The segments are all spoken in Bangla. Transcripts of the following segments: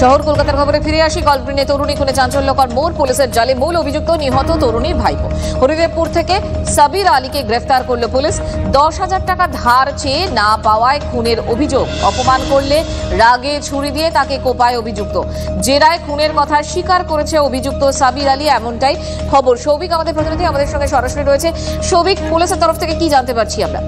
শহর কলকাতার খবরে ফিরে আসি। গল্ফগ্রিনে তরুণী খুনে চাঞ্চল্যকর মোড়, পুলিশের জালে মূল অভিযুক্ত নিহত তরুণীর ভাইপো। হরিদেবপুর থেকে সাবির আলীকে গ্রেফতার করল পুলিশ। 10,000 টাকা ধার চেয়ে না পাওয়ায় খুনের অভিযোগ। অপমান করলে রাগে ছুরি দিয়ে তাকে কোপায় অভিযুক্ত। জেরায় খুনের কথা স্বীকার করেছে অভিযুক্ত সাবির আলী, এমনটাই খবর। সৌভিক আমাদের প্রতিনিধি আমাদের সঙ্গে সরাসরি রয়েছে। সৌভিক, পুলিশের তরফ থেকে কি জানতে পারছি আমরা?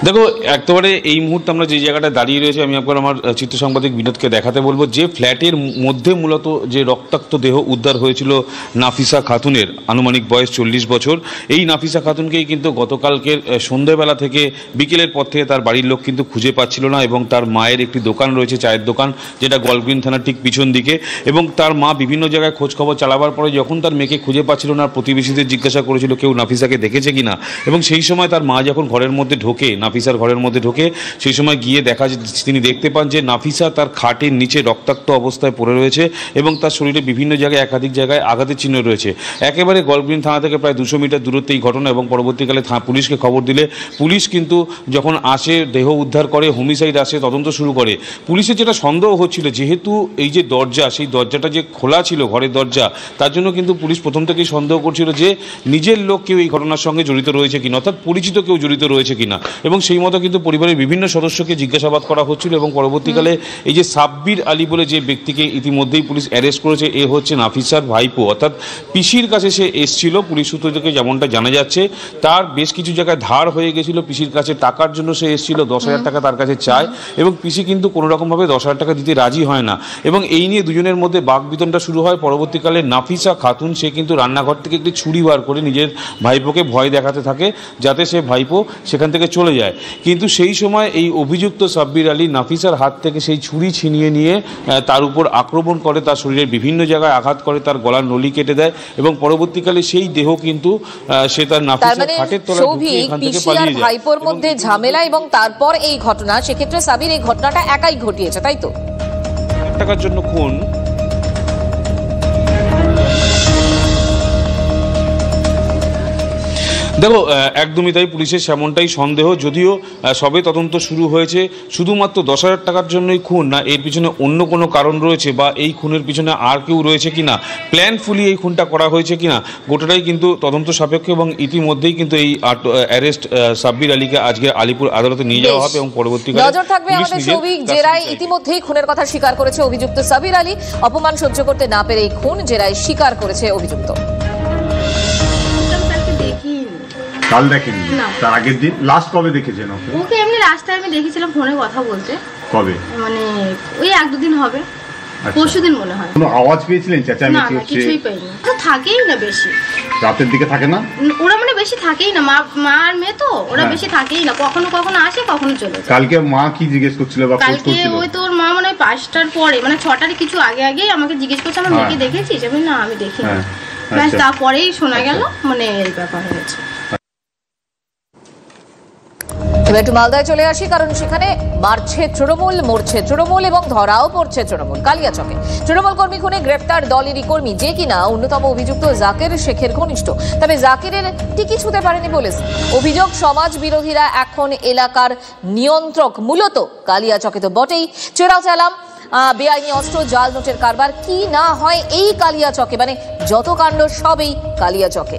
দেখো, একেবারে এই মুহূর্তে আমরা যে জায়গাটা দাঁড়িয়ে রয়েছে, আমি আপনার আমার চিত্র সাংবাদিক বিনোদকে দেখাতে বলবো যে ফ্ল্যাটের মধ্যে মূলত যে রক্তাক্ত দেহ উদ্ধার হয়েছিল নাফিসা খাতুনের, আনুমানিক বয়স 40 বছর। এই নাফিসা খাতুনকেই কিন্তু গতকালকের সন্ধ্যাবেলা থেকে বিকেলের পর থেকে তার বাড়ির লোক কিন্তু খুঁজে পাচ্ছিল না, এবং তার মায়ের একটি দোকান রয়েছে, চায়ের দোকান, যেটা গল্ফগ্রিন থানার ঠিক পিছন দিকে, এবং তার মা বিভিন্ন জায়গায় খোঁজ খবর চালাবার পরে যখন তার মেয়েকে খুঁজে পাচ্ছিল না, প্রতিবেশীদের জিজ্ঞাসা করেছিল কেউ নাফিসাকে দেখেছে কিনা, এবং সেই সময় তার মা যখন ঘরের মধ্যে ঢোকে, নাফিসার ঘরের মধ্যে ঢোকে, সেই সময় গিয়ে দেখা তিনি দেখতে পান যে নাফিসা তার খাটের নিচে রক্তাক্ত অবস্থায় পড়ে রয়েছে, এবং তার শরীরে বিভিন্ন জায়গায় একাধিক জায়গায় আঘাতের চিহ্ন রয়েছে। একেবারে গল্ফগ্রিন থানা থেকে প্রায় 200 মিটার দূরত্বে এই ঘটনা, এবং পরবর্তীকালে পুলিশকে খবর দিলে পুলিশ কিন্তু যখন আসে, দেহ উদ্ধার করে, হোমিসাইড আসে, তদন্ত শুরু করে। পুলিশের যেটা সন্দেহ হচ্ছিল, যেহেতু এই যে দরজা, সেই দরজাটা যে খোলা ছিল, ঘরের দরজা, তার জন্য কিন্তু পুলিশ প্রথম থেকেই সন্দেহ করছিল যে নিজের লোক কেউ এই ঘটনার সঙ্গে জড়িত রয়েছে কিনা, অর্থাৎ পরিচিত কেউ জড়িত রয়েছে কিনা, এবং সেই মতো কিন্তু পরিবারের বিভিন্ন সদস্যকে জিজ্ঞাসাবাদ করা হচ্ছিল। এবং পরবর্তীকালে এই যে সাব্বির আলী বলে যে ব্যক্তিকে ইতিমধ্যেই পুলিশ অ্যারেস্ট করেছে, এ হচ্ছে নাফিসার ভাইপো, অর্থাৎ পিসির কাছে সে এসেছিল। পুলিশ সূত্র থেকে যেমনটা জানা যাচ্ছে, তার বেশ কিছু জায়গায় ধার হয়ে গেছিল, পিসির কাছে টাকার জন্য সে এসেছিল, 10,000 টাকা তার কাছে চায়, এবং পিসি কিন্তু কোনো রকমভাবে 10,000 টাকা দিতে রাজি হয় না, এবং এই নিয়ে দুজনের মধ্যে বাকবিতণ্ডা শুরু হয়। পরবর্তীকালে নাফিসা খাতুন সে কিন্তু রান্নাঘর থেকে একটি ছুরি বার করে নিজের ভাইপোকে ভয় দেখাতে থাকে যাতে সে ভাইপো সেখান থেকে চলে যায়। কিন্তু সেই সময় এই অভিযুক্ত সাব্বির আলী নাফিসার হাত থেকে সেই ছুরি ছিনিয়ে নিয়ে তার উপর আক্রমণ করে, তার শরীরের বিভিন্ন জায়গায় আঘাত করে, তার গলার নলি কেটে দেয়, এবং পরবর্তীকালে সেই দেহ কিন্তু সে তার নাফিসার খাটের তলায় ঢুকিয়ে এখান থেকে পালিয়ে যায়। ভাইপোর মধ্যে ঝামেলা এবং তারপর এই ঘটনা, সেক্ষেত্রে সাবির এই ঘটনাটা একাই ঘটিয়েছে, তাই তো? টাকার জন্য খুন। দেখো, একদমই তাই, পুলিশের সেমনটাই সন্দেহ, যদিও সবে তদন্ত শুরু হয়েছে। শুধুমাত্র 10,000 টাকার জন্যই খুন না, এর পিছনে অন্য কোনো কারণ রয়েছে, বা এই খুনের পিছনে আর কেউ রয়েছে কিনা, প্ল্যানফুলি এই খুনটা করা হয়েছে কিনা, গোটাটাই কিন্তু তদন্ত সাপেক্ষ। এবং ইতিমধ্যেই কিন্তু এই অ্যারেস্ট সাব্বির আলীকে আজকে আলিপুর আদালতে নিয়ে যাওয়া হবে, এবং পরবর্তীকালে নজর থাকবে আমাদের সৌভিক। জেরায় ইতিমধ্যেই খুনের কথা স্বীকার করেছে অভিযুক্ত সাবির আলী। অপমান সহ্য করতে না পেরে এই খুন জেরায় স্বীকার করেছে অভিযুক্ত। কাল দেখেনি, তার আগের দিন লাস্ট কবে দেখেছেন ওকে? ওকে এমনি রাস্তায় আমি দেখেছিলাম ফোনে কথা বলতে। কবে? মানে ওই 1-2 দিন হবে, পরশুদিন মনে হয়। কোনো আওয়াজ পেয়েছিলেন চেঁচামেচি হচ্ছে? কিছুই পাইনি। তো থাকেই না বেশি, রাতের দিকে থাকে না ওরা, মানে বেশি থাকেই না, মা আর মেয়ে তো, ওরা বেশি থাকেই না, কখনো কখনো আসে, কখনো চলে যায়। কালকে মা কি জিজ্ঞেস করছিল বা খোঁজ করছিল? কালকে ওই তোর মা মানে 5টার পরে, মানে 6টার কিছু আগে আমাকে জিজ্ঞেস করছে আমার মেয়েকে দেখেছিস? আমি না, আমি দেখিনি। ব্যাস তারপরেই শোনা গেল মানে এই ব্যাপার হয়েছে। এবার একটু মালদায় চলে আসি, কারণ সেখানে মারছে তৃণমূল, মরছে তৃণমূল, এবং ধরাও পড়ছে তৃণমূল। কালিয়াচকে তৃণমূল কর্মী খুনে গ্রেফতার দলেরই কর্মী, যে কিনা অন্যতম অভিযুক্ত জাকির শেখের ঘনিষ্ঠ। তবে জাকিরের টিকি ছুঁতে পারেনি পুলিশ। অভিযোগ, সমাজ বিরোধীরা এখন এলাকার নিয়ন্ত্রক। মূলত কালিয়াচকে তো বটেই, চেরাও চালাম, বেআইনি অস্ত্র, জাল নোটের কারবার, কি না হয় এই কালিয়াচকে, মানে যত কাণ্ড সবই কালিয়াচকে।